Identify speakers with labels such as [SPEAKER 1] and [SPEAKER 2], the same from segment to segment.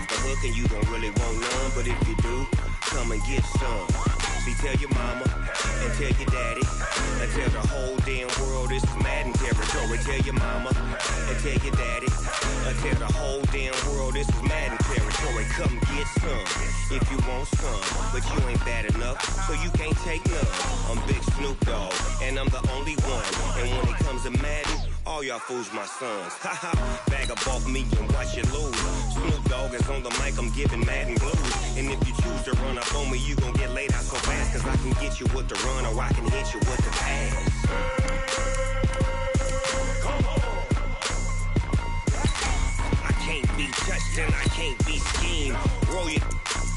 [SPEAKER 1] off the hook and you don't really want none. But if you do, come and get some. See, tell your mama and tell your daddy and tell the whole damn world this is Madden territory. Tell your mama and tell your daddy and tell the whole damn world this is Madden territory. Come get some if you want some, but you ain't bad enough, so you can't take none. I'm Big Snoop Dogg, and I'm the only one. And when it comes to Madden, all y'all fools my sons. Haha, bag up off me and watch you lose. Snoop Dogg is on the mic, I'm giving Madden blues. And if you choose to run up on me, you gon' get laid out so fast, cause I can get you with the run or I can hit you with the pass. Come on. I can't be touched and I can't be schemed. Roll you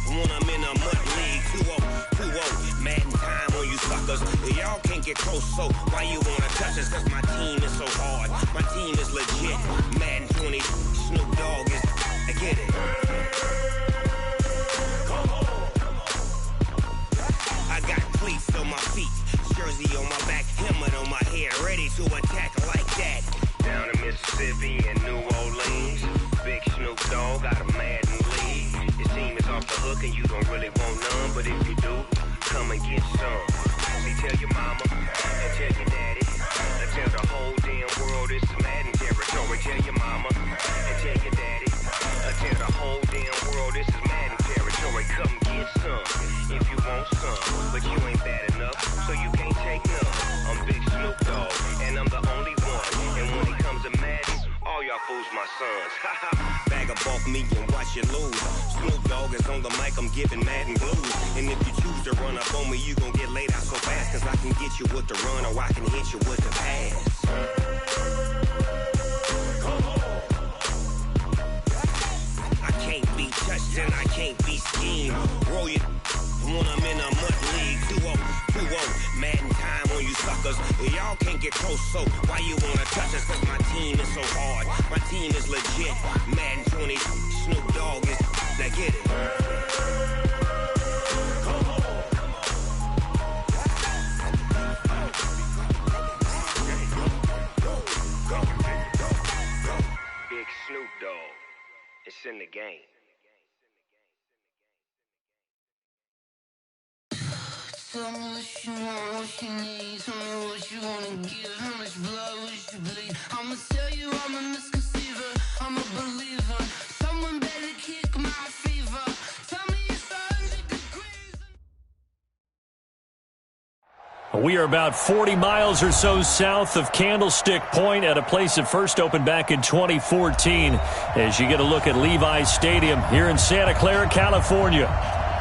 [SPEAKER 1] when I'm in a mud league. 2-0, Madden time on you suckers. Y'all can't get close, so why you wanna touch us? Cause my team is so hard, my team is legit. Madden 20, Snoop Dogg is, I get it. Come on. I got cleats on my feet, jersey on my back, helmet on my head, ready to attack like that. Down in Mississippi and New Orleans, Big Snoop Dogg got a Madden league. Your team is off the hook and you don't really want none, but if you do, come and get some. See, tell your mama and tell your daddy and tell the whole damn world this is Madden territory. Tell your mama and tell your daddy and tell the whole damn world this is Madden territory. Come get some if you want some, but you ain't bad enough, so you can't take none. I'm Big Snoop Dogg, and I'm the only one. And when it comes to Madden, all y'all fools my sons. Bag up off me and watch you lose. Snoop Dogg is on the mic, I'm giving Madden blues. And if you choose to run up on me, you gon' get laid out so fast, cause I can get you with the run or I can hit you with the pass. Come on. I can't be touched and I can't be schemed. Roll you when I'm in a mud league. 2-0, Madden time on you suckers. Y'all can't get close, so why you wanna touch us? Cause my team is so hard, my team is legit. Madden 20, Snoop Dogg is, now get it. Come on. Big Snoop Dogg, it's in the game.
[SPEAKER 2] Tell me what you want, what you need. Tell me what you wanna give. How much blood would you bleed? I'ma tell you I'm a misconceiver, I'm a believer. Someone better kick my fever. Tell me it's 100 degrees.
[SPEAKER 3] We are about 40 miles or so south of Candlestick Point at a place that first opened back in 2014 as you get a look at Levi's Stadium here in Santa Clara, California.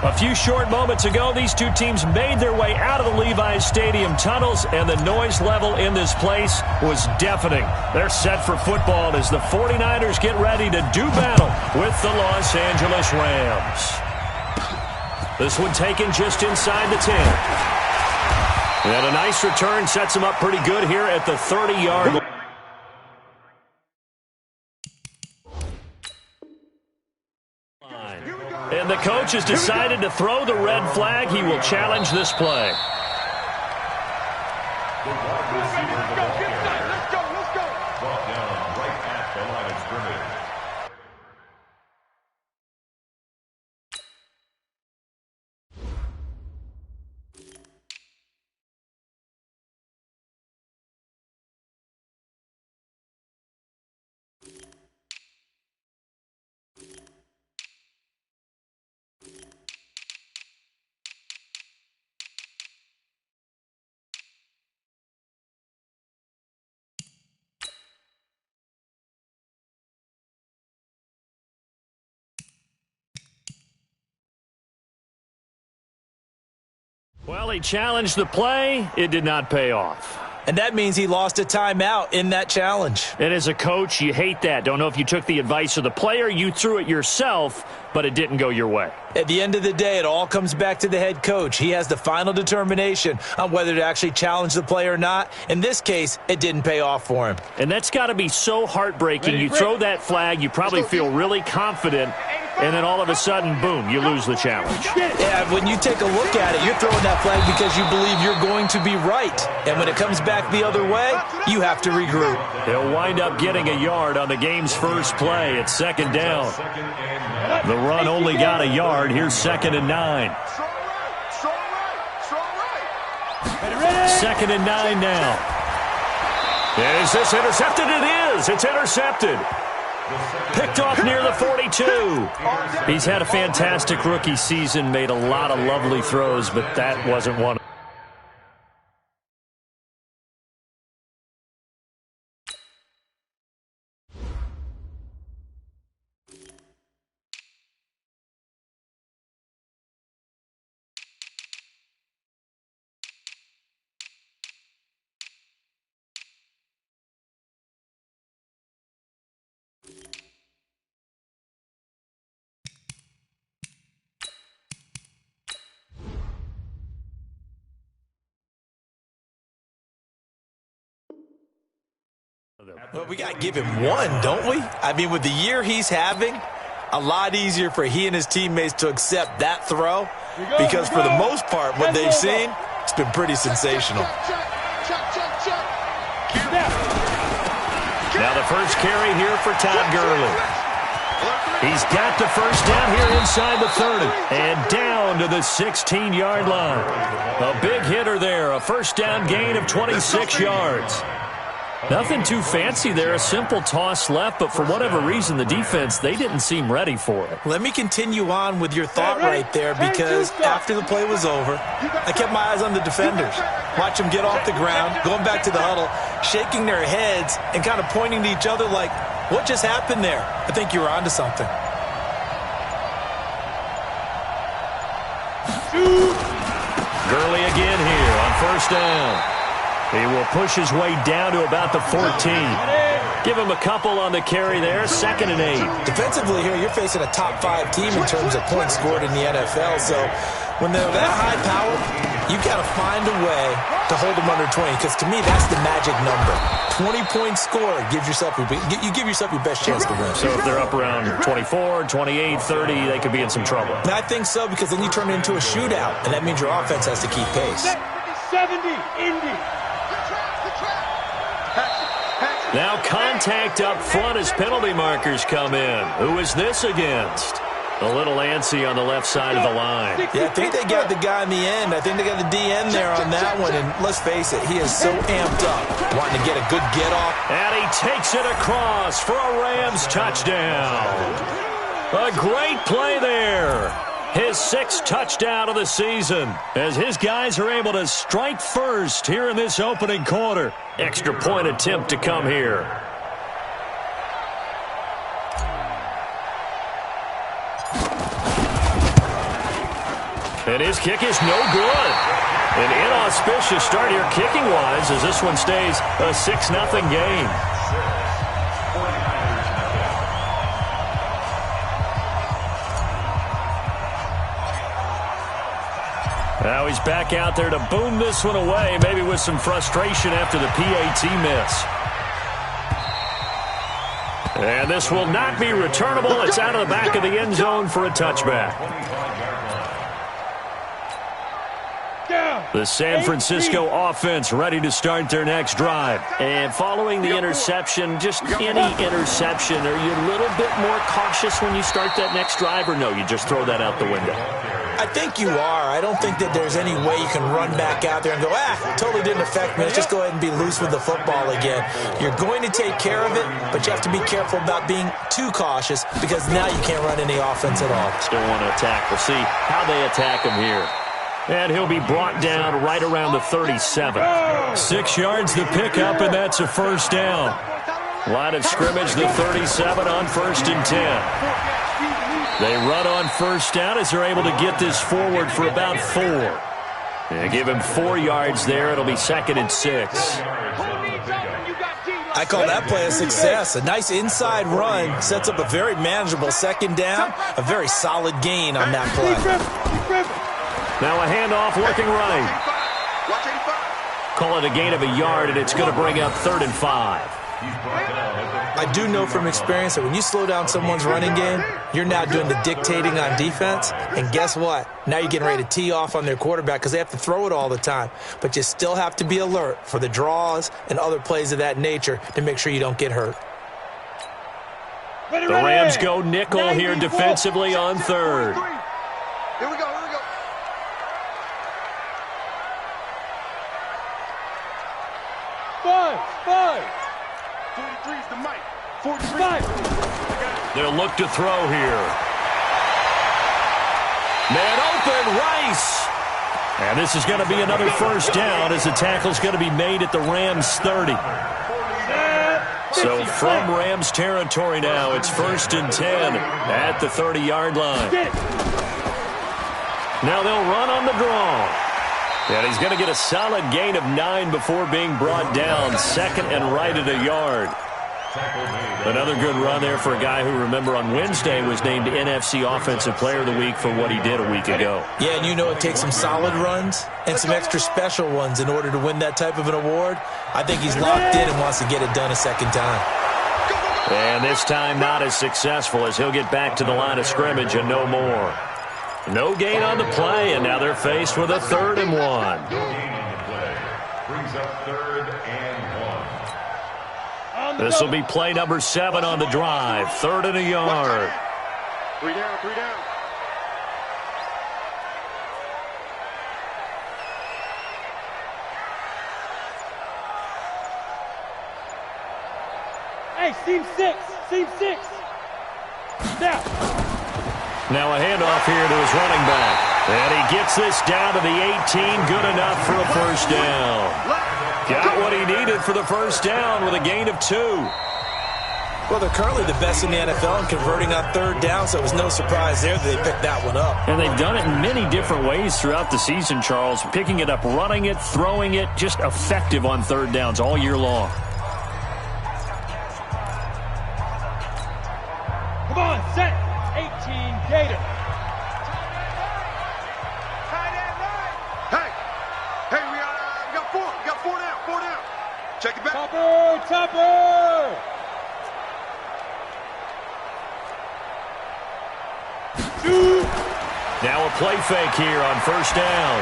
[SPEAKER 3] A few short moments ago, these two teams made their way out of the Levi's Stadium tunnels, and the noise level in this place was deafening. They're set for football as the 49ers get ready to do battle with the Los Angeles Rams. This one taken just inside the 10. And a nice return sets them up pretty good here at the 30-yard line. And the coach has decided to throw the red flag. He will challenge this play.
[SPEAKER 4] Let's go. Brought down right at the line of scrimmage.
[SPEAKER 3] Well, he challenged the play. It did not pay off.
[SPEAKER 5] And that means he lost a timeout in that challenge.
[SPEAKER 3] And as a coach, you hate that. Don't know if you took the advice of the player, you threw it yourself, but it didn't go your way.
[SPEAKER 5] At the end of the day, it all comes back to the head coach. He has the final determination on whether to actually challenge the play or not. In this case, it didn't pay off for him.
[SPEAKER 3] And that's got to be so heartbreaking. You throw that flag, you probably feel really confident, and then all of a sudden, boom, you lose the challenge.
[SPEAKER 5] Yeah, when you take a look at it, you're throwing that flag because you believe you're going to be right. And when it comes back the other way, you have to regroup.
[SPEAKER 3] He'll wind up getting a yard on the game's first play. It's 2nd down. The run only got a yard. Here's 2nd and 9. 2nd and 9 now. And is this intercepted? It is. It's intercepted. Picked off near the 42. He's had a fantastic rookie season, made a lot of lovely throws, but that wasn't one.
[SPEAKER 5] Well, we got to give him one, don't we? I mean, with the year he's having, a lot easier for he and his teammates to accept that throw because for the most part, what they've seen, it's been pretty sensational.
[SPEAKER 3] Now the first carry here for Todd Gurley. He's got the first down here inside the 30 and down to the 16-yard line. A big hitter there, a first down gain of 26 yards. Nothing too fancy there, a simple toss left, but for whatever reason, the defense, they didn't seem ready for it.
[SPEAKER 5] Let me continue on with your thought right there because after the play was over, I kept my eyes on the defenders. Watch them get off the ground, going back to the huddle, shaking their heads and kind of pointing to each other like, what just happened there? I think you were onto something.
[SPEAKER 3] Gurley again here on first down. He will push his way down to about the 14. Give him a couple on the carry there, 2nd and 8.
[SPEAKER 5] Defensively here, you're facing a top 5 team in terms of points scored in the NFL. So when they're that high powered, you've got to find a way to hold them under 20. Because to me, that's the magic number. 20 points scored gives yourself you give yourself your best chance to win.
[SPEAKER 3] So if they're up around 24, 28, 30, they could be in some trouble.
[SPEAKER 5] And I think so because then you turn it into a shootout, and that means your offense has to keep pace.
[SPEAKER 6] 70, Indy.
[SPEAKER 3] Now contact up front as penalty markers come in. Who is this against? A little antsy on the left side of the line.
[SPEAKER 5] Yeah, I think they got the guy in the end. I think they got the DN there on that one. And let's face it, he is so amped up, wanting to get a good get-off.
[SPEAKER 3] And he takes it across for a Rams touchdown. A great play there. His 6th touchdown of the season as his guys are able to strike first here in this opening quarter. Extra point attempt to come here. And his kick is no good. An inauspicious start here kicking-wise as this one stays a 6-0 game. Now he's back out there to boom this one away, maybe with some frustration after the PAT miss. And this will not be returnable. It's out of the back of the end zone for a touchback. The San Francisco offense ready to start their next drive. And following the interception, just any interception, are you a little bit more cautious when you start that next drive, or no, you just throw that out the window?
[SPEAKER 5] I think you are. I don't think that there's any way you can run back out there and go, totally didn't affect me. Let's just go ahead and be loose with the football again. You're going to take care of it, but you have to be careful about being too cautious because now you can't run any offense at all.
[SPEAKER 3] Still want to attack. We'll see how they attack him here. And he'll be brought down right around the 37. 6 yards the pickup, and that's a first down. Line of scrimmage, the 37 on 1st and 10. They run on first down as they're able to get this forward for about 4. They give him 4 yards there. It'll be 2nd and 6.
[SPEAKER 5] I call that play a success. A nice inside run sets up a very manageable 2nd down. A very solid gain on that play.
[SPEAKER 3] Now a handoff working right. Call it a gain of a yard, and it's going to bring up 3rd and 5.
[SPEAKER 5] I I do know from experience that when you slow down someone's running game, you're now doing the dictating on defense. And guess what? Now you're getting ready to tee off on their quarterback because they have to throw it all the time. But you still have to be alert for the draws and other plays of that nature to make sure you don't get hurt.
[SPEAKER 3] The Rams go nickel here defensively on third.
[SPEAKER 7] Here we go.
[SPEAKER 6] 5.
[SPEAKER 7] 43 is the mic. 43.
[SPEAKER 3] They'll look to throw here. Man open, Rice. And this is going to be another first down as the tackle's going to be made at the Rams 30. So from Rams territory now, it's 1st and 10 at the 30-yard line. Now they'll run on the draw. And he's going to get a solid gain of 9 before being brought down. Second and right at a yard. Another good run there for a guy who, remember, on Wednesday was named NFC Offensive Player of the Week for what he did a week ago.
[SPEAKER 5] Yeah, and you know it takes some solid runs and some extra special ones in order to win that type of an award. I think he's locked in and wants to get it done a second time.
[SPEAKER 3] And this time not as successful as he'll get back to the line of scrimmage and no more. No gain on the play, and now they're faced with a 3rd and 1.
[SPEAKER 4] No gain on the play. Brings up 3rd and 1.
[SPEAKER 3] This will be play number 7 on the drive. 3rd and a yard.
[SPEAKER 7] 3 down.
[SPEAKER 6] Hey, seam 6.
[SPEAKER 3] Now a handoff here to his running back. And he gets this down to the 18. Good enough for a first down. Got what he needed for the first down with a gain of 2.
[SPEAKER 5] Well, they're currently the best in the NFL in converting on 3rd down, so it was no surprise there that they picked that one up.
[SPEAKER 3] And they've done it in many different ways throughout the season, Charles. Picking it up, running it, throwing it, just effective on 3rd downs all year long.
[SPEAKER 6] Come on, set. 18, Gator.
[SPEAKER 7] Hey, we got 4. We got 4 down. Check it back.
[SPEAKER 6] Topper.
[SPEAKER 3] Now a play fake here on first down.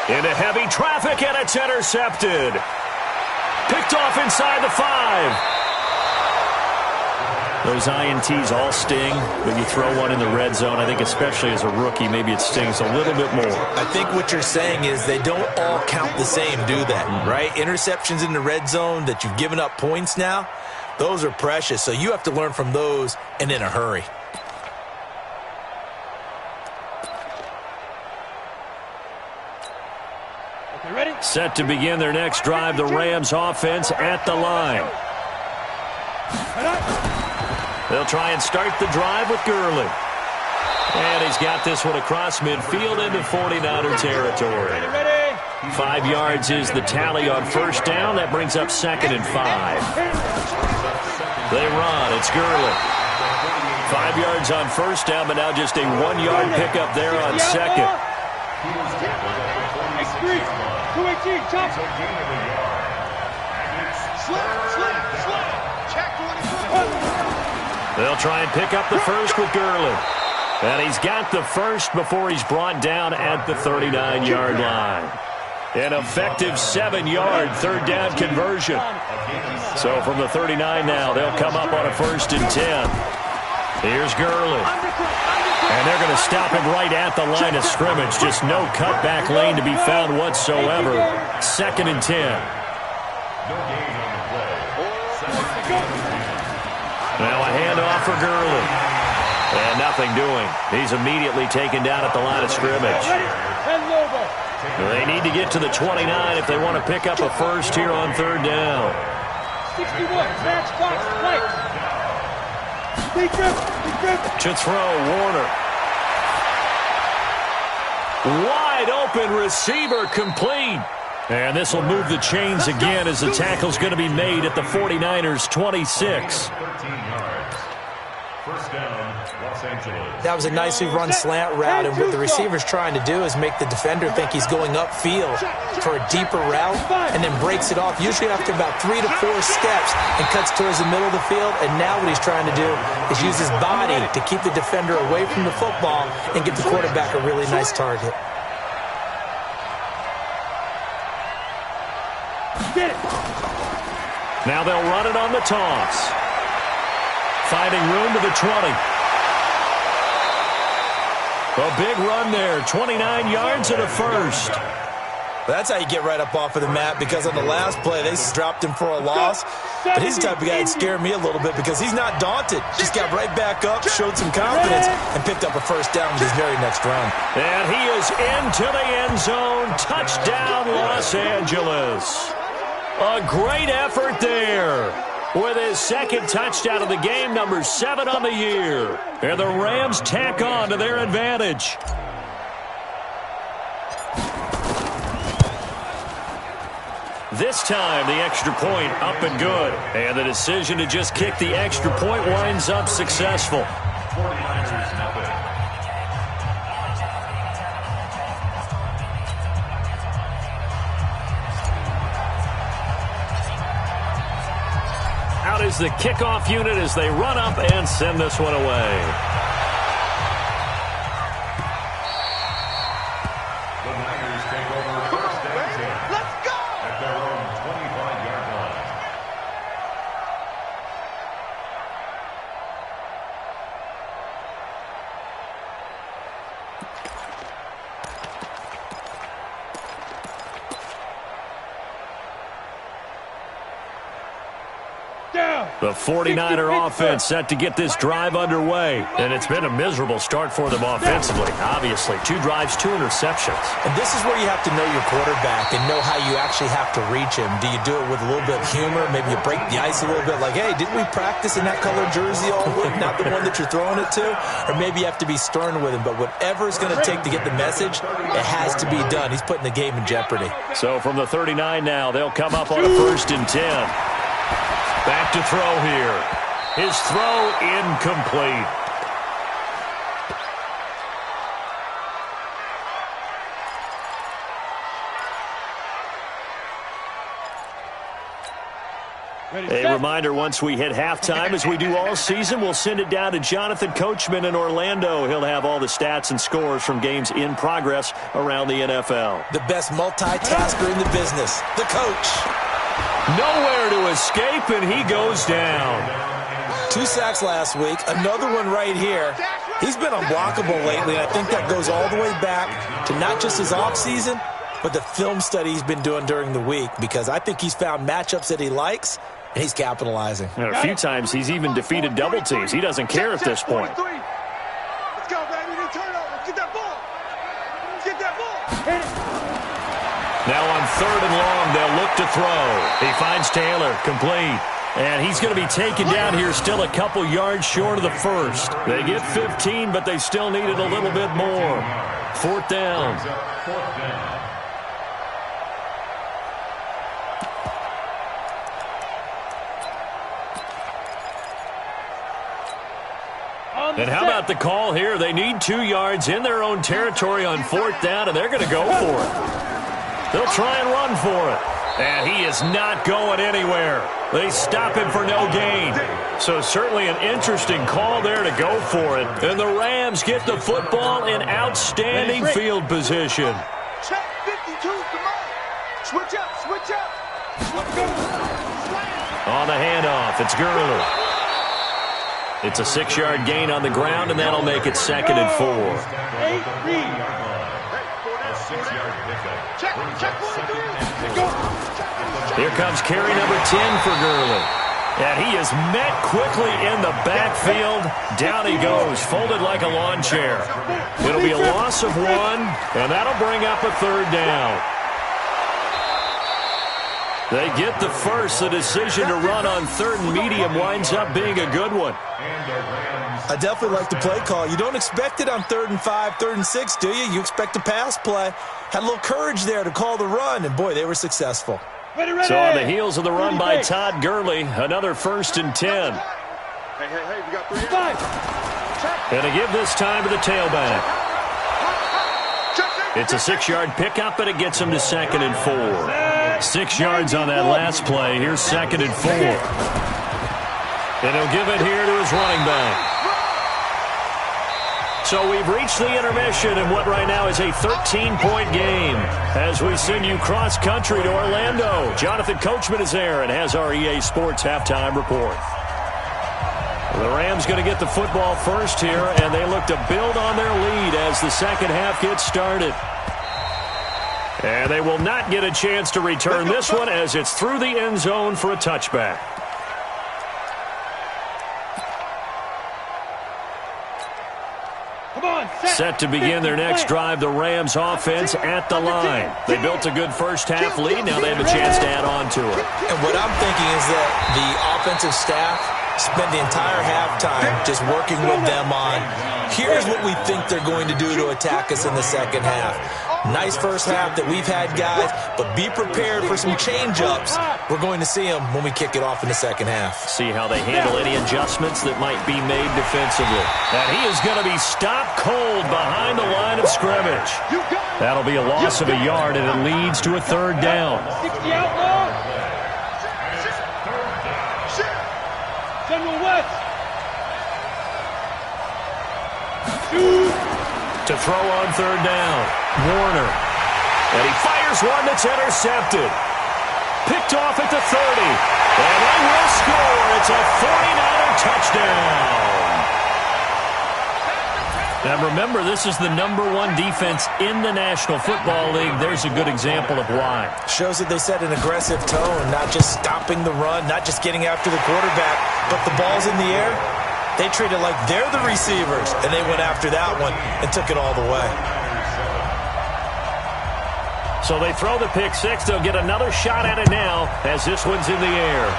[SPEAKER 3] Into heavy traffic, and it's intercepted. Picked off inside the 5. Those INTs all sting, but you throw one in the red zone. I think especially as a rookie, maybe it stings a little bit more.
[SPEAKER 5] I think what you're saying is they don't all count the same, do that, right? Interceptions in the red zone that you've given up points now, those are precious. So you have to learn from those and in a hurry.
[SPEAKER 6] Okay, ready?
[SPEAKER 3] Set to begin their next drive, the Rams offense at the line. They'll try and start the drive with Gurley. And he's got this one across midfield into 49er territory. 5 yards is the tally on first down. That brings up 2nd and 5. They run. It's Gurley. 5 yards on first down, but now just a 1-yard pickup there on 2nd.
[SPEAKER 6] 218, chop.
[SPEAKER 7] Slip. Check 24.
[SPEAKER 3] They'll try and pick up the first with Gurley. And he's got the first before he's brought down at the 39-yard line. An effective 7-yard 3rd down conversion. So from the 39 now, they'll come up on a 1st and 10. Here's Gurley. And they're going to stop him right at the line of scrimmage. Just no cutback lane to be found whatsoever. 2nd and 10.
[SPEAKER 4] No gain on the play.
[SPEAKER 3] Now a handoff for Gurley. And nothing doing. He's immediately taken down at the line of scrimmage. They need to get to the 29 if they want to pick up a first here on 3rd down.
[SPEAKER 6] 61, matchbox, right.
[SPEAKER 3] To throw, Warner. Wide open receiver, complete. And this will move the chains again as the tackle's going to be made at the 49ers' 26.
[SPEAKER 4] First down, Los Angeles.
[SPEAKER 5] That was a nicely run slant route, and what the receiver's trying to do is make the defender think he's going upfield for a deeper route and then breaks it off, usually after about 3 to 4 steps, and cuts towards the middle of the field. And now what he's trying to do is use his body to keep the defender away from the football and get the quarterback a really nice target.
[SPEAKER 6] Get it.
[SPEAKER 3] Now they'll run it on the toss. Finding room to the 20. A big run there, 29 yards and a first.
[SPEAKER 5] That's how you get right up off of the mat, because on the last play, they dropped him for a loss. But he's the type of guy that scared me a little bit because he's not daunted. Just got right back up, showed some confidence, and picked up a first down with his very next run.
[SPEAKER 3] And he is into the end zone. Touchdown, Los Angeles. A great effort there with his second touchdown of the game, number 7 on the year. And the Rams tack on to their advantage. This time, the extra point up and good. And the decision to just kick the extra point winds up successful.
[SPEAKER 4] 49ers nothing.
[SPEAKER 3] Out is the kickoff unit as they run up and send this one away.
[SPEAKER 4] The Niners take over first and 10.
[SPEAKER 7] Let's go!
[SPEAKER 4] At their own 25-yard line.
[SPEAKER 6] Down.
[SPEAKER 3] The 49er offense set to get this drive underway. And it's been a miserable start for them offensively. Obviously, 2 drives, 2 interceptions.
[SPEAKER 5] And this is where you have to know your quarterback and know how you actually have to reach him. Do you do it with a little bit of humor? Maybe you break the ice a little bit, like, hey, didn't we practice in that colored jersey all week, not the one that you're throwing it to? Or maybe you have to be stern with him. But whatever it's going to take to get the message, it has to be done. He's putting the game in jeopardy.
[SPEAKER 3] So from the 39 now, they'll come up on a 1st and 10. Back to throw here. His throw incomplete. A reminder, once we hit halftime, as we do all season, we'll send it down to Jonathan Coachman in Orlando. He'll have all the stats and scores from games in progress around the NFL.
[SPEAKER 5] The best multitasker in the business, the coach.
[SPEAKER 3] Nowhere to escape, and he goes down.
[SPEAKER 5] 2 sacks last week, another one right here. He's been unblockable lately, and I think that goes all the way back to not just his offseason, but the film study he's been doing during the week, because I think he's found matchups that he likes, and he's capitalizing.
[SPEAKER 3] And a few times he's even defeated double teams. He doesn't care at this point.
[SPEAKER 7] Let's go, baby. Need turnover. Get that ball. Get that ball.
[SPEAKER 3] Now on 3rd and long, they'll look to throw. He finds Taylor, complete. And he's going to be taken down here, still a couple yards short of the first. They get 15, but they still needed a little bit more. 4th down. And how about the call here? They need 2 yards in their own territory on 4th down, and they're going to go for it. They'll try and run for it. And he is not going anywhere. They stop him for no gain. So certainly an interesting call there to go for it. And the Rams get the football in outstanding field position.
[SPEAKER 7] Check 52, come on. Switch up, switch up.
[SPEAKER 3] On the handoff, it's Gurley. It's a 6-yard gain on the ground, and that'll make it 2nd and 4.
[SPEAKER 6] 8-3.
[SPEAKER 3] Here comes carry number 10 for Gurley. And he is met quickly in the backfield. Down he goes, folded like a lawn chair. It'll be a loss of 1, and that'll bring up a 3rd down. They get the first. The decision to run on 3rd and medium winds up being a good one.
[SPEAKER 5] I definitely like the play call. You don't expect it on 3rd and 5, 3rd and 6, do you? You expect a pass play. Had a little courage there to call the run, and boy, they were successful.
[SPEAKER 6] Ready.
[SPEAKER 3] So on the heels of the run by Todd Gurley, another 1st and 10.
[SPEAKER 7] Hey, we got 3
[SPEAKER 6] 5.
[SPEAKER 3] And to give this time to the tailback. It's a 6-yard pickup, and it gets him to 2nd and 4. 6 yards on that last play. Here's 2nd and 4. And he'll give it here to his running back. So we've reached the intermission in what right now is a 13-point game as we send you cross-country to Orlando. Jonathan Coachman is there and has our EA Sports halftime report. The Rams going to get the football first here, and they look to build on their lead as the second half gets started. And they will not get a chance to return this one as it's through the end zone for a touchback. Set to begin their next drive, the Rams offense at the line. They built a good first half lead. Now they have a chance to add on to it.
[SPEAKER 5] And what I'm thinking is that the offensive staff spend the entire halftime just working with them on, here's what we think they're going to do to attack us in the second half. Nice first half that we've had, guys, but be prepared for some change-ups. We're going to see them when we kick it off in the second half.
[SPEAKER 3] See how they handle any adjustments that might be made defensively. And he is going to be stopped cold behind the line of scrimmage. That'll be a loss of a yard, and it leads to a 3rd down.
[SPEAKER 6] 60 outlaw. General West.
[SPEAKER 3] To throw on 3rd down, Warner. And he fires one that's intercepted. Picked off at the 30. And they will score. It's a 49er touchdown. Now remember, this is the #1 defense in the National Football League. There's a good example of why.
[SPEAKER 5] Shows that they set an aggressive tone, not just stopping the run, not just getting after the quarterback, but the ball's in the air. They treat it like they're the receivers, and they went after that one and took it all the way.
[SPEAKER 3] So they throw the pick six. They'll get another shot at it now as this one's in the air.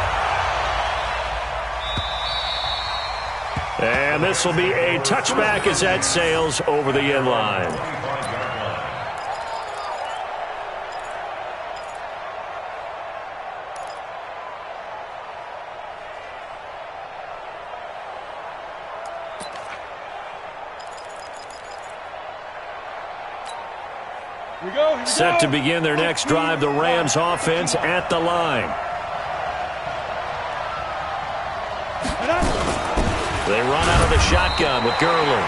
[SPEAKER 3] And this will be a touchback as that sails over the end line. Set to begin their next drive, the Rams offense at the line. They run out of the shotgun with Gurley.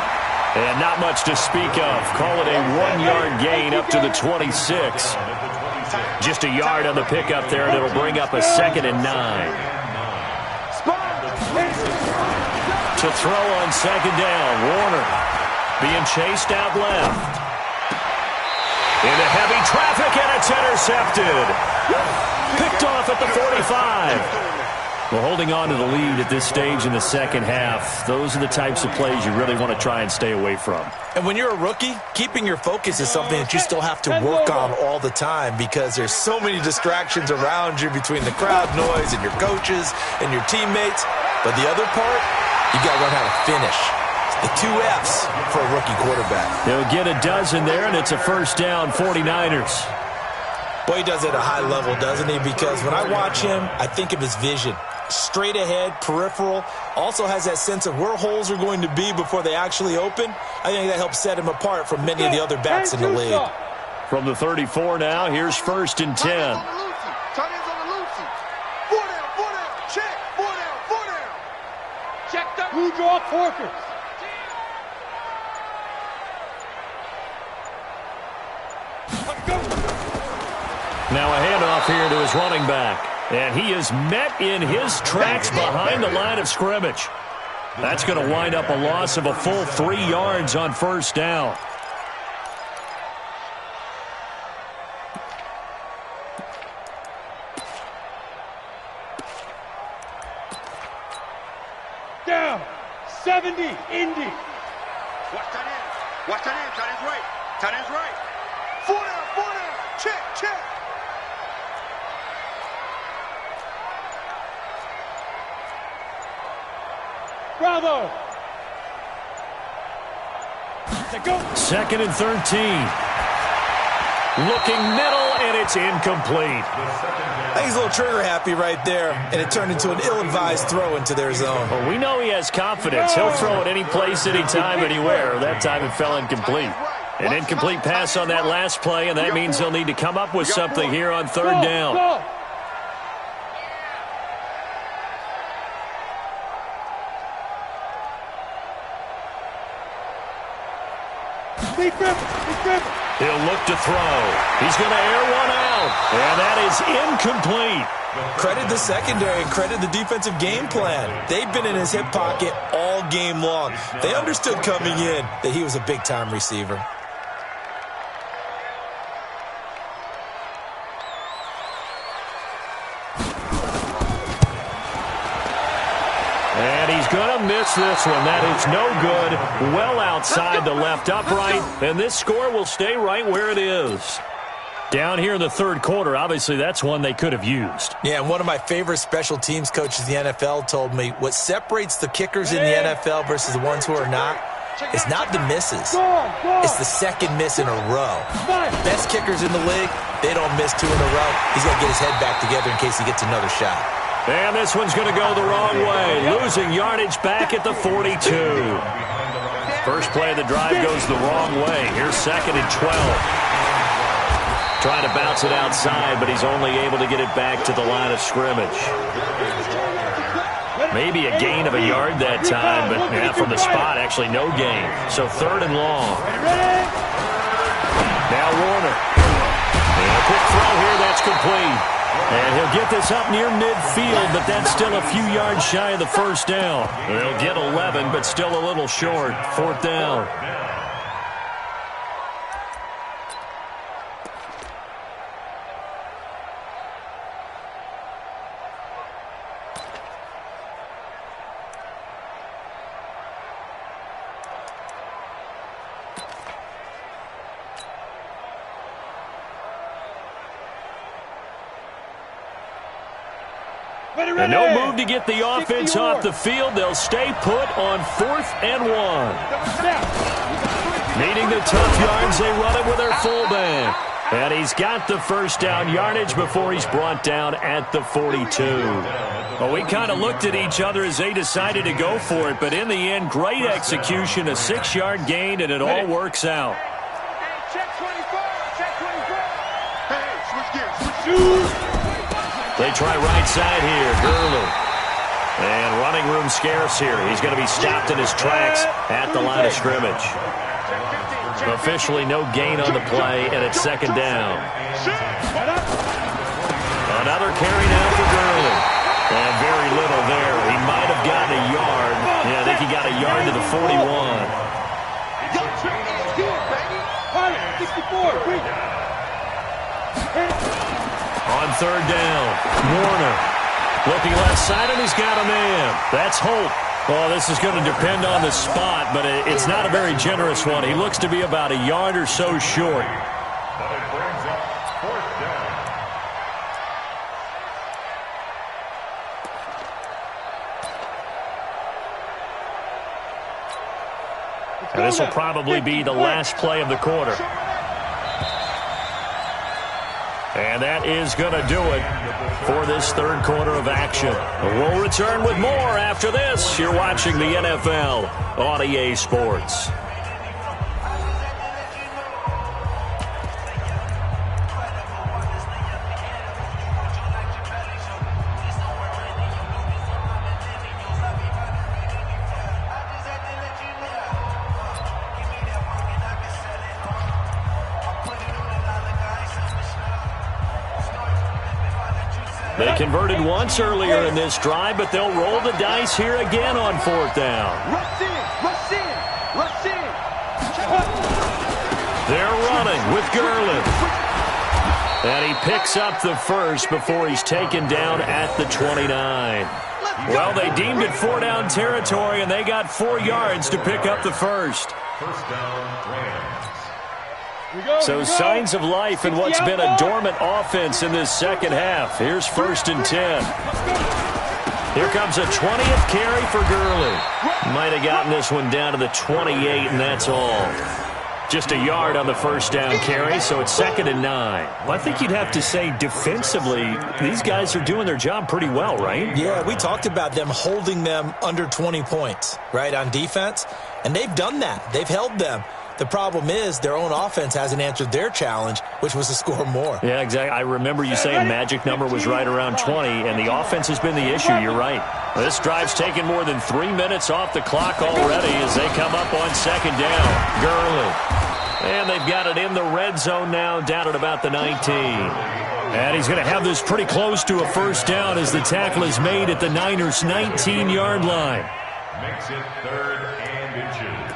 [SPEAKER 3] And not much to speak of. Call it a 1-yard gain up to the 26. Just a yard on the pickup there, and it'll bring up a 2nd and 9. To throw on 2nd down, Warner being chased out left. Into heavy traffic, and it's intercepted. Picked off at the 45. Well, holding on to the lead at this stage in the second half, those are the types of plays you really want to try and stay away from.
[SPEAKER 5] And when you're a rookie, keeping your focus is something that you still have to work on all the time because there's so many distractions around you between the crowd noise and your coaches and your teammates. But the other part, you got to learn how to finish. The 2 F's for a rookie quarterback.
[SPEAKER 3] He'll get a dozen there, and it's a first down, 49ers.
[SPEAKER 5] Boy, he does it at a high level, doesn't he? Because when I watch him, I think of his vision. Straight ahead, peripheral, also has that sense of where holes are going to be before they actually open. I think that helps set him apart from many of the other backs in the league.
[SPEAKER 3] From the 34 now, here's 1st and 10.
[SPEAKER 7] Tight ends on the Lucy. 4 down, check, 4 down.
[SPEAKER 6] Check the blue draw Porker.
[SPEAKER 3] Now a handoff here to his running back. And he is met in his tracks behind the line of scrimmage. That's going to wind up a loss of a full 3 yards on 1st down.
[SPEAKER 6] Down. 70, Indy.
[SPEAKER 7] Watch tight end. Tight end's right. 4 down. Check.
[SPEAKER 6] Bravo. To go.
[SPEAKER 3] 2nd and 13. Looking middle, and it's incomplete.
[SPEAKER 5] I think he's a little trigger happy right there, and it turned into an ill-advised throw into their zone.
[SPEAKER 3] Well, we know he has confidence. He'll throw it any place, anytime, anywhere. That time it fell incomplete. An incomplete pass on that last play, and that means they'll need to come up with something here on third down. He'll look to throw. He's going to air one out, and that is incomplete.
[SPEAKER 5] Credit the secondary and credit the defensive game plan. They've been in his hip pocket all game long. They understood coming in that he was a big-time receiver.
[SPEAKER 3] And he's going to miss this one. That is no good. Well outside the left upright. And this score will stay right where it is. Down here in the third quarter, obviously that's one they could have used.
[SPEAKER 5] Yeah, and one of my favorite special teams coaches in the NFL told me what separates the kickers in the NFL versus the ones who are not is not the misses. It's the second miss in a row. Best kickers in the league, they don't miss two in a row. He's got to get his head back together in case he gets another shot.
[SPEAKER 3] And this one's going to go the wrong way. Losing yardage back at the 42. First play of the drive goes the wrong way. Here's 2nd and 12. Trying to bounce it outside, but he's only able to get it back to the line of scrimmage. Maybe a gain of a yard that time, but yeah, from the spot, actually no gain. So 3rd and long. Now Warner. And a quick throw here, that's complete. And he'll get this up near midfield, but that's still a few yards shy of the first down. They'll get 11, but still a little short. 4th down. And no move to get the offense off the field. They'll stay put on 4th and 1. Needing the tough yards, they run it with their fullback. And he's got the first down yardage before he's brought down at the 42. Well, we kind of looked at each other as they decided to go for it, but in the end, great execution, a 6-yard gain, and it all works out.
[SPEAKER 7] Check 24, check 24. Hey, switch gears, switch gears.
[SPEAKER 3] They try right side here, Gurley. And running room scarce here. He's going to be stopped in his tracks at the line of scrimmage. Officially no gain on the play, and it's 2nd down. Another carry now for Gurley. And very little there. He might have gotten a yard. Yeah, I think he got a yard to the 41. On 3rd down, Warner looking left side, and he's got a man. That's Holt. Well, this is going to depend on the spot, but it's not a very generous one. He looks to be about a yard or so short.
[SPEAKER 4] But it brings up 4th down.
[SPEAKER 3] And this will probably be the last play of the quarter. And that is going to do it for this third quarter of action. We'll return with more after this. You're watching the NFL on EA Sports. They converted once earlier in this drive, but they'll roll the dice here again on 4th down.
[SPEAKER 7] Rush in, rush in, rush in.
[SPEAKER 3] They're running with Gurley. And he picks up the first before he's taken down at the 29. Well, they deemed it 4-down territory, and they got 4 yards to pick up the first.
[SPEAKER 4] First down, Rams.
[SPEAKER 3] So signs of life in what's been a dormant offense in this second half. Here's 1st and 10. Here comes a 20th carry for Gurley. Might have gotten this one down to the 28, and that's all. Just a yard on the first down carry, so it's 2nd and 9.
[SPEAKER 8] Well, I think you'd have to say defensively, these guys are doing their job pretty well, right?
[SPEAKER 5] Yeah, we talked about them holding them under 20 points, right, on defense, and they've done that. They've held them. The problem is their own offense hasn't answered their challenge, which was to score more.
[SPEAKER 3] Yeah, exactly. I remember you saying magic number was right around 20, and the offense has been the issue. You're right. This drive's taken more than 3 minutes off the clock already as they come up on 2nd down. Gurley. And they've got it in the red zone now, down at about the 19. And he's going to have this pretty close to a first down as the tackle is made at the Niners' 19-yard line.
[SPEAKER 4] Makes it 3rd and inches.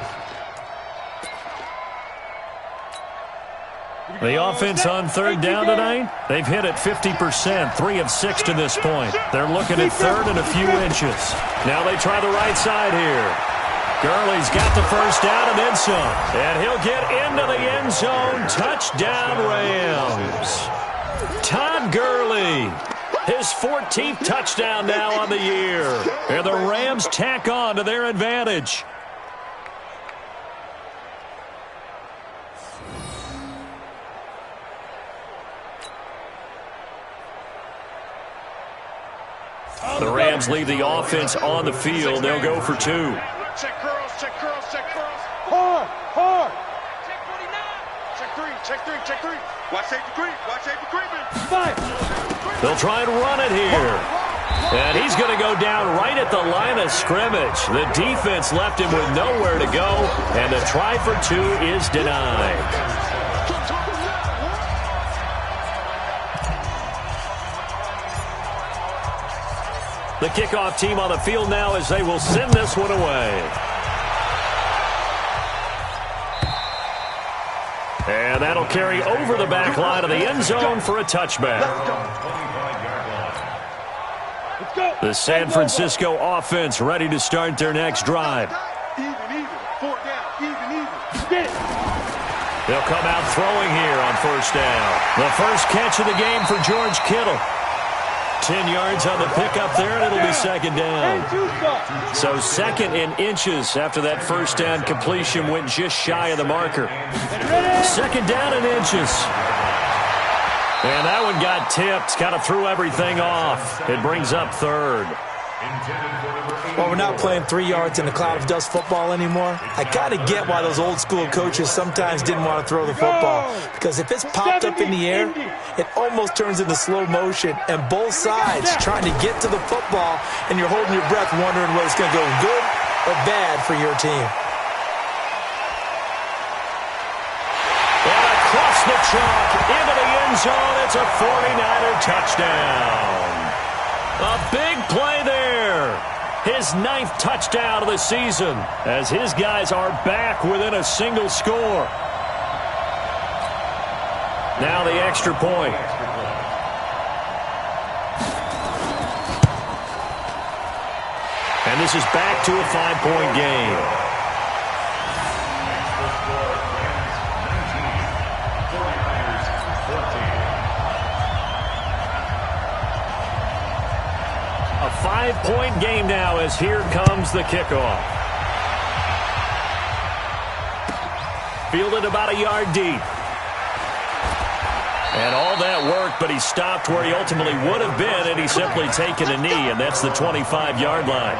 [SPEAKER 3] The offense on 3rd down tonight, they've hit it 50%, 3 of 6 to this point. They're looking at 3rd and a few inches. Now they try the right side here. Gurley's got the first down and then some. And he'll get into the end zone. Touchdown, Rams. Todd Gurley, his 14th touchdown now on the year. And the Rams tack on to their advantage. The Rams leave the offense on the field. They'll go for 2.
[SPEAKER 7] Check curls, check curls, check curls.
[SPEAKER 6] Hard, hard.
[SPEAKER 7] Check 49. Check 3, check 3, check 3. Watch safety creep, watch safety creeping.
[SPEAKER 6] Five.
[SPEAKER 3] They'll try and run it here. And he's going to go down right at the line of scrimmage. The defense left him with nowhere to go, and the try for 2 is denied. The kickoff team on the field now as they will send this one away. And that'll carry over the back line of the end zone for a touchback. The San Francisco offense ready to start their next drive.
[SPEAKER 7] Even, 4th down, even.
[SPEAKER 6] Get it.
[SPEAKER 3] They'll come out throwing here on first down. The first catch of the game for George Kittle. 10 yards on the pickup there, and it'll be 2nd down. So 2nd and inches after that first down completion went just shy of the marker. 2nd down and inches. And that one got tipped, kind of threw everything off. It brings up 3rd.
[SPEAKER 5] Well, we're not playing 3 yards in a cloud of dust football anymore. I kind of get why those old school coaches sometimes didn't want to throw the football. Because if it's popped up in the air, it almost turns into slow motion. And both sides trying to get to the football, and you're holding your breath wondering whether it's going to go good or bad for your team.
[SPEAKER 3] And across the chalk into the end zone, it's a 49er touchdown. A big play there. His 9th touchdown of the season as his guys are back within a single score. Now the extra point. And this is back to a 5-point game. A 5-point game now as here comes the kickoff. Fielded about a yard deep. And all that work, but he stopped where he ultimately would have been, and he's simply taken a knee, and that's the 25-yard line.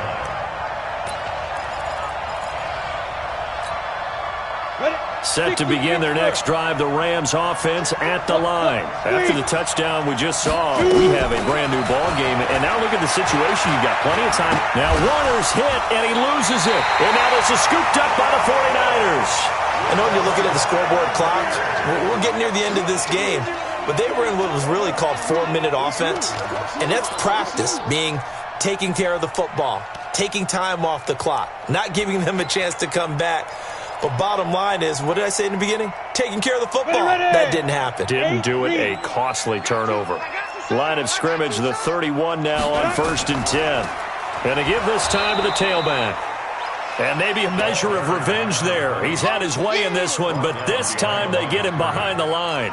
[SPEAKER 3] Set to begin their next drive, the Rams offense at the line. After the touchdown we just saw, we have a brand-new ball game. And now look at the situation. You've got plenty of time. Now Warner's hit, and he loses it. And now this is scooped up by the 49ers.
[SPEAKER 5] I know you're looking at the scoreboard clock. We're getting near the end of this game. But they were in what was really called 4-minute offense. And that's practice, being taking care of the football, taking time off the clock, not giving them a chance to come back. But bottom line is, what did I say in the beginning? Taking care of the football. That didn't happen.
[SPEAKER 3] Didn't do it. A costly turnover. Line of scrimmage, the 31 now on 1st and 10. And to give this time to the tailback. And maybe a measure of revenge there. He's had his way in this one, but this time they get him behind the line.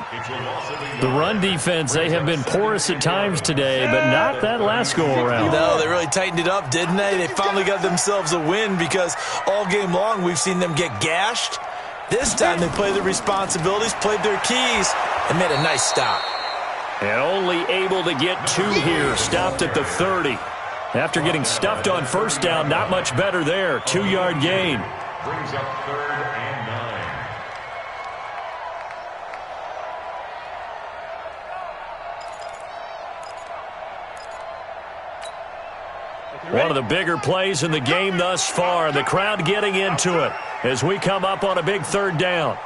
[SPEAKER 8] The run defense, they have been porous at times today, but not that last go-around.
[SPEAKER 5] No, they really tightened it up, didn't they? They finally got themselves a win because all game long we've seen them get gashed This time they played their responsibilities, played their keys, and made a nice stop.
[SPEAKER 3] And only able to get 2 here, stopped at the 30. After getting stuffed on first down, not much better there. 2-yard gain.
[SPEAKER 4] Brings up 3rd and 9.
[SPEAKER 3] One of the bigger plays in the game thus far. The crowd getting into it as we come up on a big 3rd down.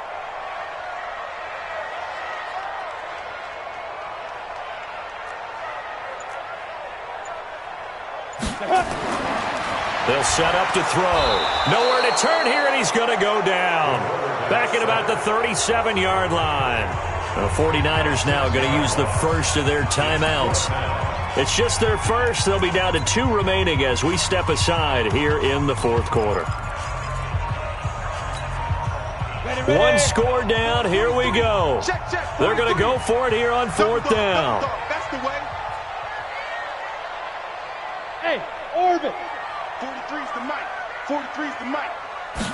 [SPEAKER 3] They'll set up to throw. Nowhere to turn here, and he's going to go down. Back at about the 37-yard line. The 49ers now going to use the first of their timeouts. It's just their first. They'll be down to 2 remaining as we step aside here in the 4th quarter. One score down. Here we go. They're going to go for it here on 4th down.
[SPEAKER 7] That's the way.
[SPEAKER 6] Hey, orbit.
[SPEAKER 7] 43's the mic. 43's the mic.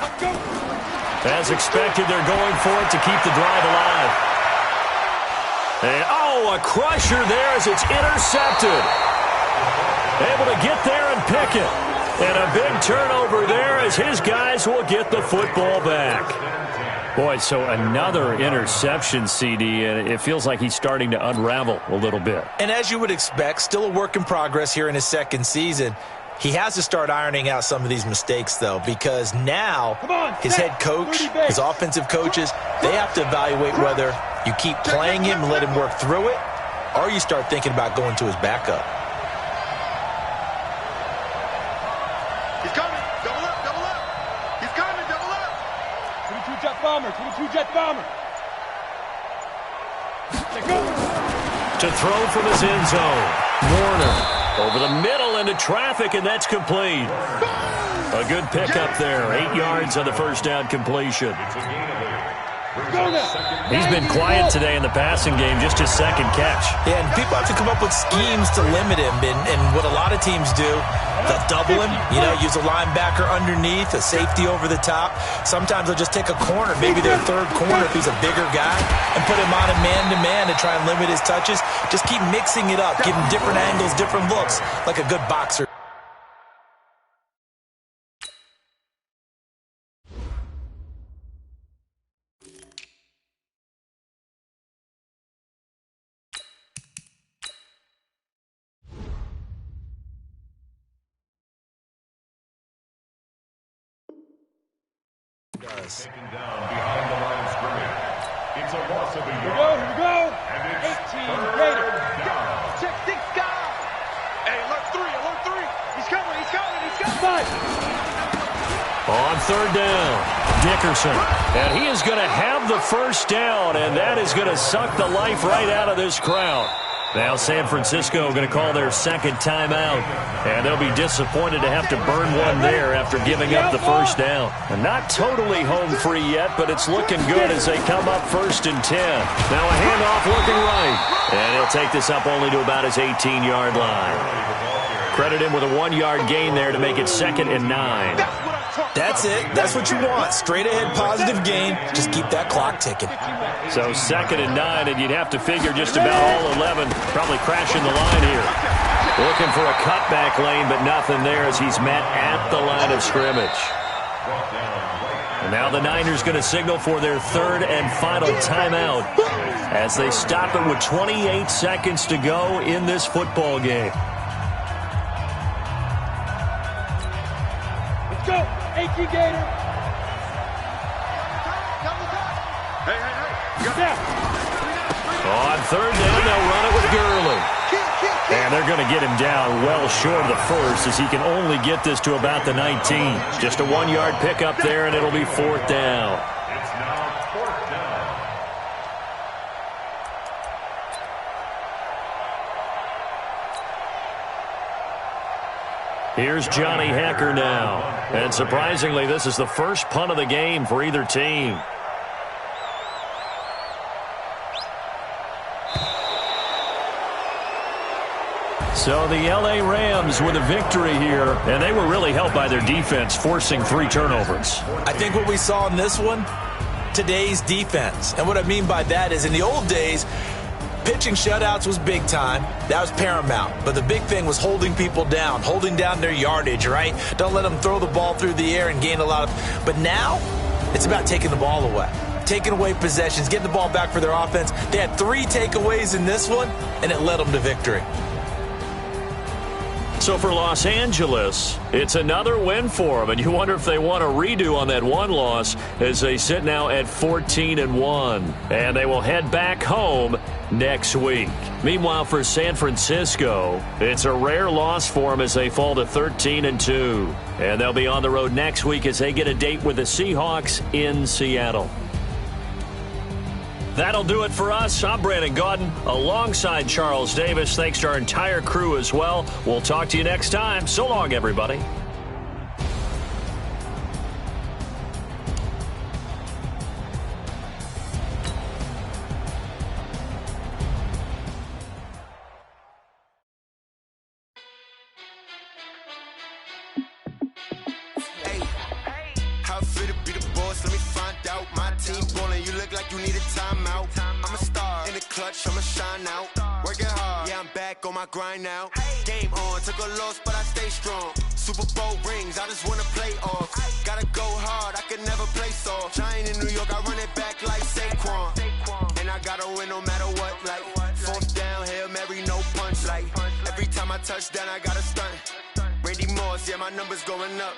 [SPEAKER 7] Let's go.
[SPEAKER 3] As expected, they're going for it to keep the drive alive. And, a crusher there as it's intercepted. Able to get there and pick it. And a big turnover there as his guys will get the football back. Boy, so another interception, CD, and it feels like he's starting to unravel a little bit.
[SPEAKER 5] And as you would expect, still a work in progress here in his 2nd season. He has to start ironing out some of these mistakes, though, because now his head coach, his offensive coaches, they have to evaluate whether you keep playing him and let him work through it, or you start thinking about going to his backup.
[SPEAKER 7] He's coming. Double up, double up. He's coming, double up.
[SPEAKER 6] 22 jet bomber, 22 jet bomber. Let's go.
[SPEAKER 3] To throw from his end zone. Warner over the middle into traffic, and that's complete. A good pickup there. 8 yards on the first down completion. He's been quiet today in the passing game, just his 2nd catch.
[SPEAKER 5] Yeah, and people have to come up with schemes to limit him. And what a lot of teams do, they'll double him, use a linebacker underneath, a safety over the top. Sometimes they'll just take a corner, maybe their 3rd corner if he's a bigger guy, and put him on a man-to-man to try and limit his touches. Just keep mixing it up, give him different angles, different looks, like a good boxer.
[SPEAKER 4] Taken down behind the line of scrimmage. It's a loss of a
[SPEAKER 6] Here
[SPEAKER 4] yard.
[SPEAKER 6] we go.
[SPEAKER 4] And it's
[SPEAKER 6] 18
[SPEAKER 4] 3rd
[SPEAKER 6] Raiders.
[SPEAKER 4] down.
[SPEAKER 7] Check 6 guys. Hey, alert 3, alert 3. He's coming, he's coming, he's coming.
[SPEAKER 6] Five.
[SPEAKER 3] On 3rd down, Dickerson. And he is going to have the first down, and that is going to suck the life right out of this crowd. Now San Francisco going to call their 2nd timeout, and they'll be disappointed to have to burn one there after giving up the first down. And not totally home free yet, but it's looking good as they come up 1st and 10. Now a handoff looking right, and he'll take this up only to about his 18-yard line. Credit him with a 1-yard gain there to make it 2nd and 9.
[SPEAKER 5] That's it. That's what you want. Straight ahead positive gain. Just keep that clock ticking.
[SPEAKER 3] So 2nd and 9, and you'd have to figure just about all 11 probably crashing the line here. Looking for a cutback lane, but nothing there as he's met at the line of scrimmage. And now the Niners going to signal for their 3rd and final timeout as they stop it with 28 seconds to go in this football game.
[SPEAKER 6] Let's go. 18 Gator.
[SPEAKER 7] Hey, hey, hey.
[SPEAKER 6] Snap.
[SPEAKER 3] On 3rd down, they'll run it with Gurley. And they're going to get him down well short of the first as he can only get this to about the 19. Just a 1-yard pickup there, and it'll be 4th down.
[SPEAKER 4] It's now 4th down.
[SPEAKER 3] Here's Johnny Hecker now. And surprisingly, this is the first punt of the game for either team. So the L.A. Rams with a victory here, and they were really helped by their defense, forcing 3 turnovers.
[SPEAKER 5] I think what we saw in this one, today's defense. And what I mean by that is in the old days, pitching shutouts was big time. That was paramount. But the big thing was holding people down, holding down their yardage, right? Don't let them throw the ball through the air and gain a lot of... But now, it's about taking the ball away. Taking away possessions, getting the ball back for their offense. They had 3 takeaways in this one, and it led them to victory.
[SPEAKER 3] So for Los Angeles, it's another win for them, and you wonder if they want a redo on that one loss as they sit now at 14-1, and they will head back home next week. Meanwhile, for San Francisco, it's a rare loss for them as they fall to 13-2, and they'll be on the road next week as they get a date with the Seahawks in Seattle. That'll do it for us. I'm Brandon Gaudin alongside Charles Davis. Thanks to our entire crew as well. We'll talk to you next time. So long, everybody.
[SPEAKER 1] I'ma shine out, working hard, yeah I'm back on my grind now. Game on, took a loss but I stay strong. Super Bowl rings, I just wanna play off. Gotta go hard, I can never play soft. Giant in New York, I run it back like Saquon. And I gotta win no matter what, like 4th down, Hail Mary, no punch. Like every time I touch down, I gotta stunt. Randy Moss, yeah my numbers going up.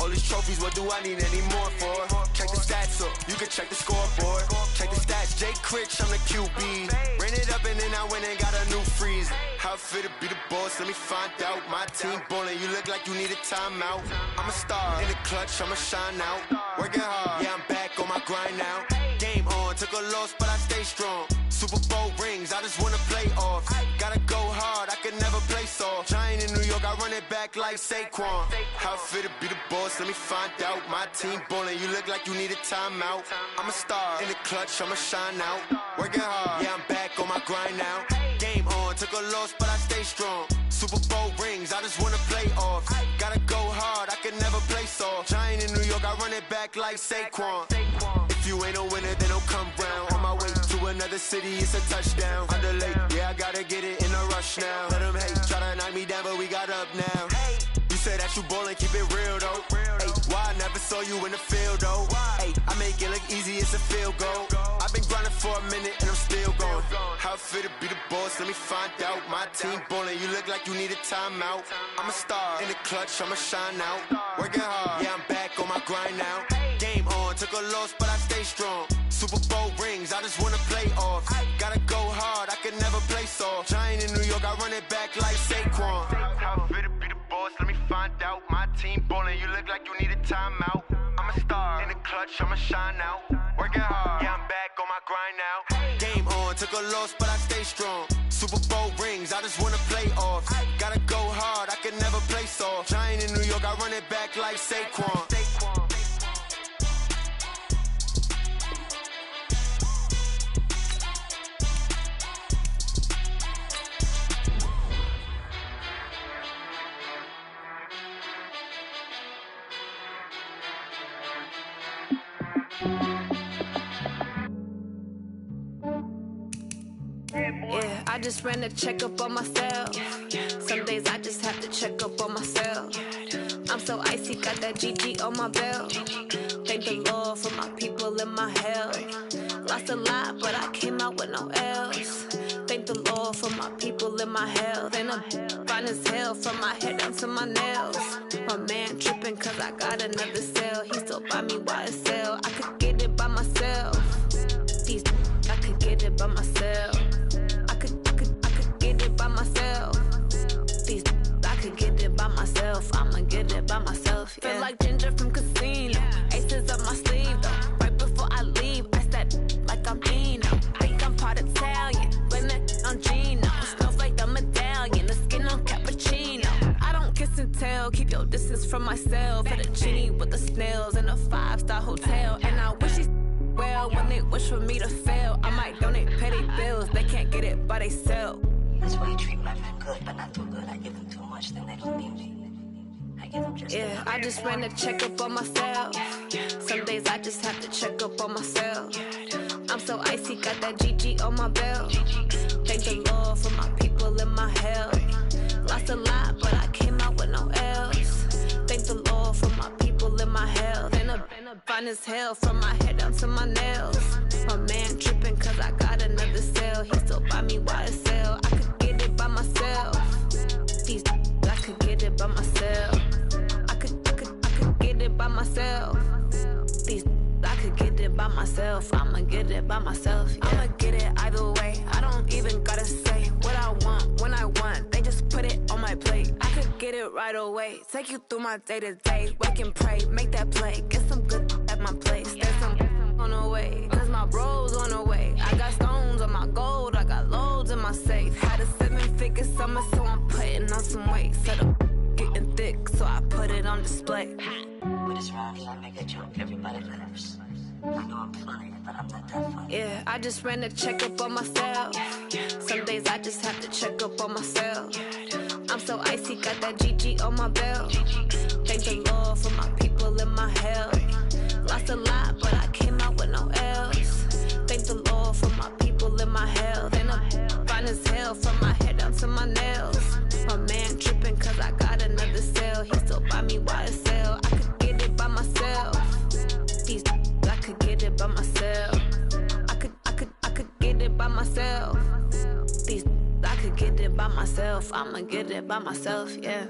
[SPEAKER 1] All these trophies, what do I need any more for? Check the stats up, you can check the scoreboard. Check the stats, Jay Critch, I'm the QB. Ran it up and then I went and got a new freeze. How it feel to be the boss, let me find out. My team ballin', you look like you need a timeout. I'm a star, in the clutch, I'ma shine out. Working hard, yeah I'm back on my grind now. Game on, took a loss but I stay strong. Super Bowl rings, I just wanna play off. Gotta go hard, I can never play soft. Giant in New York, I run it back like Saquon. How it feel to be the boss, let me find out. My team ballin', you look like you need a timeout. I'm a star, in the clutch, I'ma shine out. Working hard, yeah I'm back on my grind now. Game on, took a loss but I stay strong. Super Bowl rings, I just wanna play off. Gotta go hard, I can never play soft. Giant in New York, I run it back like Saquon. If you ain't a winner, then don't come round. On my way to another city, it's a touchdown. Underlay, yeah, I gotta get it in a rush now. Let them hate, try to knock me down, but we got up now. You said that you ballin', keep it real though. Ay, why I never saw you in the field though? Ay, I make it look easy, it's a field goal. I've been grinding for a minute and I'm still going. How it feel to be the boss, let me find out. My team ballin', you look like you need a timeout. I'm a star, in the clutch, I'ma shine out. Working hard, yeah I'm back on my grind now. Game on, took a loss but I stay strong. Super Bowl rings, I just wanna play off. Gotta go hard, I can never play soft. Giant in New York, I run it back like Saquon. How it feel to be the boss, let me find out. My team ballin', you look like you need a timeout. I'm a star, in the clutch, I'ma shine out. Working hard, yeah I'm back on my grind now. Game on, took a loss but I stay strong. Super Bowl rings, I just wanna play off. Gotta go hard, I can never play soft. Giant in New York, I run it back like Saquon.
[SPEAKER 9] Yeah, I just ran a checkup on myself. Some days I just have to check up on myself. I'm so icy, got that GG on my belt. Thank the Lord for my people and my health. Lost a lot, but I came out with no L's. Thank the Lord for my people and my health. And I'm fine as hell from my head down to my nails. My man tripping cause I got another cell. He still buy me YSL. I could get it by myself. These I could get it by myself. I could get it by myself. These I could get it by myself. I'ma get it by myself. Yeah. Feel like Ginger from Casino. Aces up my sleeve though. Right before I leave, I step like I'm Dino. Think I'm part Italian, blame that on Gino. Smells like the medallion, the skin on cappuccino. I don't kiss and tell, keep your distance from myself. Fettuccine with the snails in a 5-star hotel. And I wish these well when they wish for me to fail. I might donate petty bills, they can't get it by they self.
[SPEAKER 10] That's why you treat my friend good, but not too good. I give them too much, then they don't need me. I
[SPEAKER 9] Yeah, I just ran a checkup on myself. Some days I just have to check up on myself. I'm so icy, got that GG on my belt. Thank the Lord for my people in my health. Lost a lot, but I came out with no L's. Thank the Lord for my people in my health. And a fine as hell from my head down to my nails. My man tripping cause I got another cell. He still buy me YSL. I could get it by myself. These I could get it by myself. I could get it by myself. These I could get it by myself. I'ma get it by myself. Yeah. I'ma get it either way. I don't even gotta say what I want when I want. They just put it on my plate. I could get it right away. Take you through my day to day. Wake and pray, make that play. Get some good at my place. There's some on the way. Cause my bro's on the way. I got stones on my gold. I got loads in my safe. Had a 7-figure summer, so I'm putting on some weight. Set up getting thick, so I put it on display.
[SPEAKER 10] With this round, I make a joke, everybody laughs. I know I'm funny, but I'm not that funny.
[SPEAKER 9] Yeah, I just ran a checkup on myself. Some days I just have to check up on myself. I'm so icy, got that GG on my belt. Thank the Lord for my people in my health. Lost a lot, but I came out with no L's. Thank the Lord for my people in my health. And I'm fine as hell from my head down to my nails. My man tripping cause I got another cell. He still buy me YSL. I could get it by myself. These I could get it by myself. I could get it by myself. These I could get it by myself. I'ma get it by myself, yeah.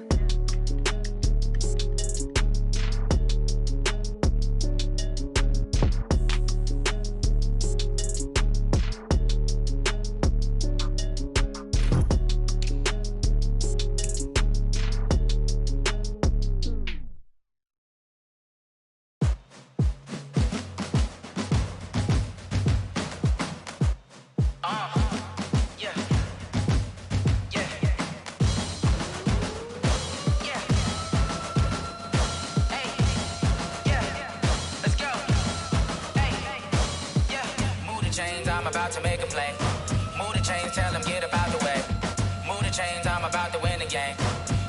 [SPEAKER 11] I'm about to make a play. Move the chains, tell them get up out the way. Move the chains, I'm about to win the game.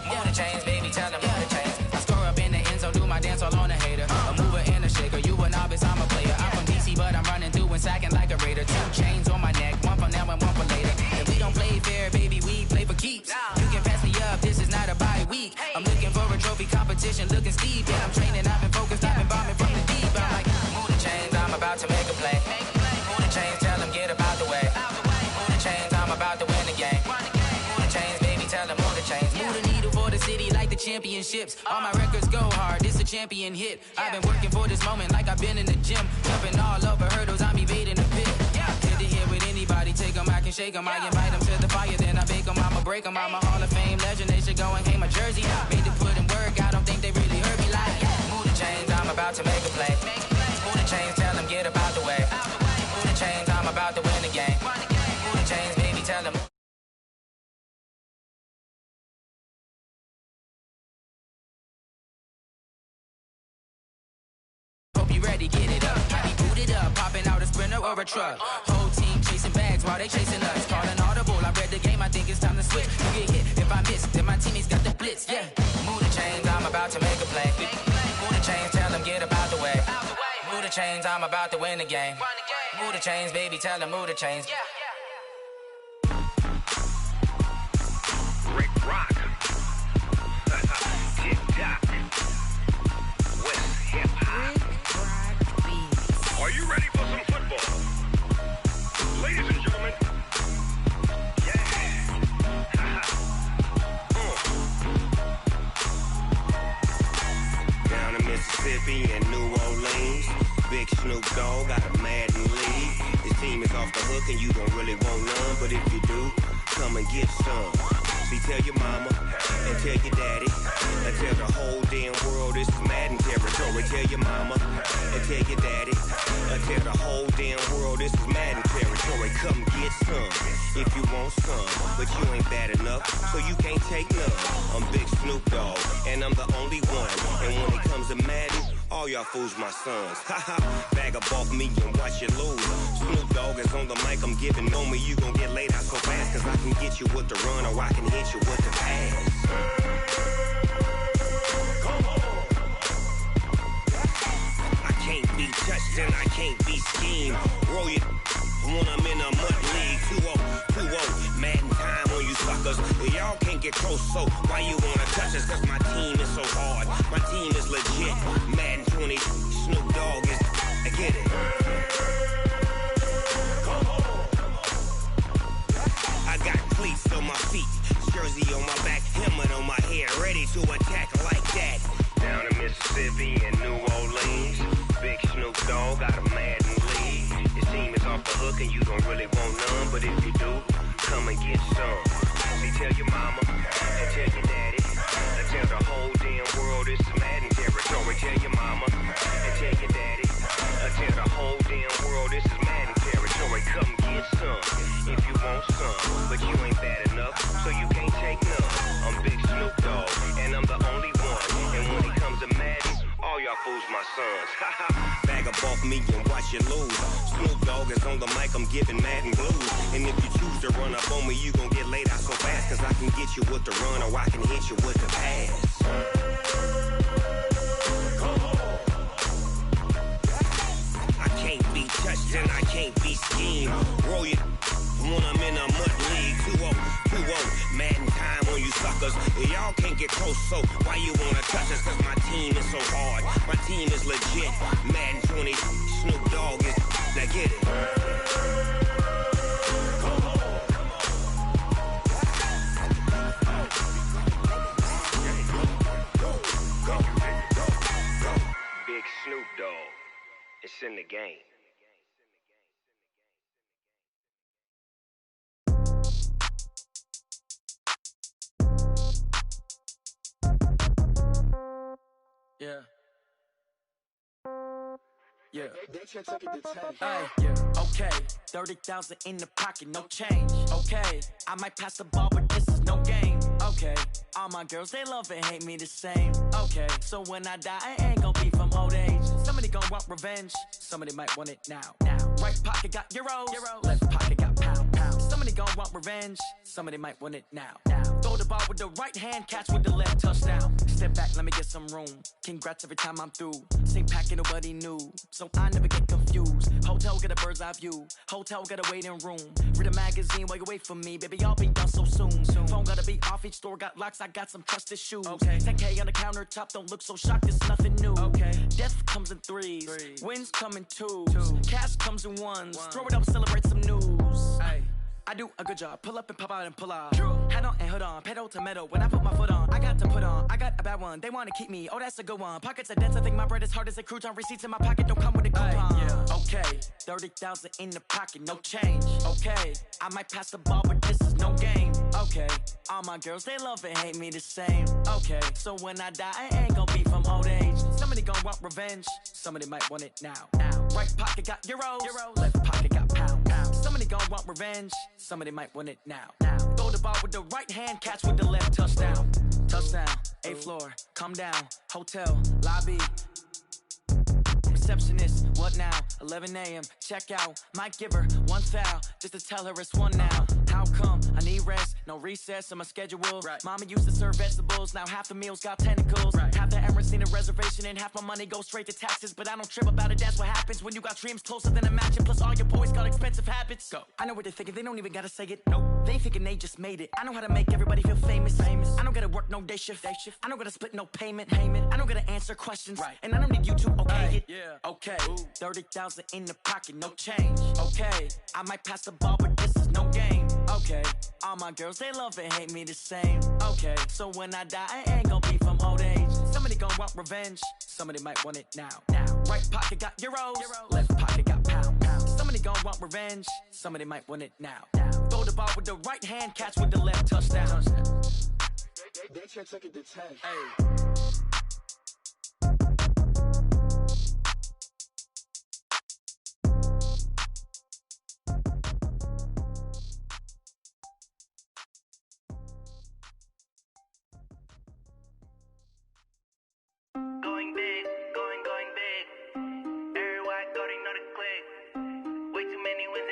[SPEAKER 11] Move the chains, baby, tell them move the chains. I score up in the end zone, do my dance all on a hater. A mover and a shaker, you a novice, I'm a player. I'm from DC, but I'm running through and sacking like a raider. 2 chains on my neck, one for now and one for later. If we don't play fair, baby, we play for keeps. You can pass me up, this is not a bye week. I'm looking for a trophy competition, looking steep. And I'm training, I've been focused, I've been bombing from the deep. I'm like, move the chains, I'm about to make a play. Move the chains, tell them get up out the way. Move the chains, I'm about to win the game. Move the chains, baby, tell them move the chains. Move the needle for the city like the championships. All my records go hard, this a champion hit. I've been working for this moment like I've been in the gym. Jumping all over hurdles, I'm evading the pit. Good to hear with anybody, take them, I can shake them. I invite them to the fire, then I bake them, I'ma break them. I'm a Hall of Fame legend, they should go and hang my jersey. Made to put in work, I don't think they really heard me like. Move the chains, I'm about to make a play. Move the chains, tell them get up out the way. Move the chains, I'm about to win the game. Move the chains, baby, tell them. Hope you ready, get it up. I be booted up, popping out a Sprinter or a truck. Whole team chasing bags while they chasing us. Call an audible, I read the game, I think it's time to switch. You get hit, if I miss, then my teammates got the blitz, yeah. Move the chains, I'm about to make a play. Move the chains, tell them get up out the way. Move the chains, I'm about to win the game. Move the chains, baby, tell them move the chains.
[SPEAKER 1] Rick Rock. Tick-tock. West hip-hop. Are you ready for some football? Ladies and gentlemen. Yeah. Down in Mississippi and New Orleans, Big Snoop Dogg got a Madden league. His team is off the hook and you don't really want none, but if you do, come and get some. See, tell your mama and tell your daddy and tell the whole damn world this is Madden territory. Tell your mama and tell your daddy and tell the whole damn world this is Madden territory. Come get some if you want some, but you ain't bad enough, so you can't take none. I'm Big Snoop Dogg and I'm the only one. And when it comes to Madden, all y'all fools my sons. Haha, bag up off me and watch you lose. Snoop Dogg is on the mic, I'm giving on me. You gon' get laid out so fast, cause I can get you with the run or I can hit you with the pass. be touched and I can't be schemed. Roll your when I'm in a mud league. 2-0, Madden time on you suckers. Y'all can't get close, so why you wanna touch us? Cause my team is so hard. My team is legit. Madden 20, Snoop Dogg is. I get it. I got cleats on my feet, jersey on my back, helmet on my head, ready to attack like that. Down in Mississippi and New Orleans, big Snoop Dogg got a Madden league. Your team is off the hook and you don't really want none, but if you do, come and get some. See, tell your mama and tell your daddy, and tell the whole damn world it's Madden territory. Tell your mama and tell your daddy, and tell the whole damn world this is Madden territory. Come get some if you want some, but you ain't bad enough, so you can't take none. I'm Big Snoop Dogg, and I'm the only one. And when it comes to Madden, all y'all fools my sons. Bag up off me and watch you lose. Snoop Dogg is on the mic, I'm giving Madden blues. And if you choose to run up on me, you gon' get laid out so fast. Cause I can get you with the run or I can hit you with the pass. I can't be touched and I can't be schemed. Roll your when I'm in a mud league. 2-0, Madden time on you suckers. Y'all can't get close, so why you wanna touch us? Cause my team is so hard. My team is legit. Madden 20, Snoop Dogg is. Now get it. Big Snoop Dogg. It's in the game.
[SPEAKER 11] Yeah. Yeah. Hey, yeah. Okay. 30,000 in the pocket, no change. Okay. I might pass the ball, but this is no game. Okay. All my girls, they love and hate me the same. Okay. So when I die, I ain't gonna be from old age. Somebody gonna want revenge. Somebody might want it now. Right pocket got euros. Left pocket got pound. Somebody gonna want revenge. Somebody might want it now. Throw the ball with the right hand, catch with the left, touchdown. Step back, let me get some room. Congrats every time I'm through. Same packet, nobody knew, so I never get confused. Hotel get a bird's eye view. Hotel get a waiting room. Read a magazine while you wait for me, baby. I'll be done so soon. Phone gotta be off, each store got locks. I got some trusted shoes. Okay. 10K on the countertop, don't look so shocked. It's nothing new. Okay. Death comes in threes. Wins come in twos. Cash comes in ones. Throw it up, celebrate some news. Ay. I do a good job, pull up and pop out and pull out. Head on and hood on, pedal to metal. When I put my foot on, I got to put on. I got a bad one, they wanna keep me. Oh, that's a good one. Pockets are dense, I think my bread is hard as a crouton. Receipts in my pocket don't come with a coupon. Yeah. Okay, 30,000 in the pocket, no change. Okay, I might pass the ball, but this is no game. Okay, all my girls, they love and hate me the same. Okay, so when I die, I ain't gonna be from old age. Somebody gonna want revenge. Somebody might want it now. Right pocket got euros. Left pocket got pound. Somebody gonna want revenge. Somebody might want it now. Throw the ball with the right hand, catch with the left, touchdown. Touchdown, 8th floor, come down, hotel, lobby. Receptionist, what now? 11 a.m., check out. Might give her one foul, just to tell her it's one now. How come? I need rest, no recess in my schedule. Right. Mama used to serve vegetables, now half the meals got tentacles. Right. Half the Emirates need a reservation and half my money goes straight to taxes. But I don't trip about it, that's what happens when you got dreams closer than a match. And plus all your boys got expensive habits. Go. I know what they're thinking, they don't even gotta say it. Nope. They thinking they just made it. I know how to make everybody feel famous. I don't gotta work no day shift. I don't gotta split no payment. I don't gotta answer questions. Right. And I don't need you to okay it. Yeah. Okay, 30,000 in the pocket, no change. Okay, I might pass the ball, but this is no game. Okay, all my girls, they love and hate me the same. Okay, so when I die, I ain't gonna be from old age. Somebody gonna want revenge. Somebody might want it now. Right pocket got euros. Left pocket got pound. Somebody gonna want revenge. Somebody might want it now. Throw the ball with the right hand, catch with the left, touchdown.
[SPEAKER 12] They took it to 10.
[SPEAKER 11] Hey.
[SPEAKER 1] Going big, going big. Everywhere I go, they know the click. Way too many wins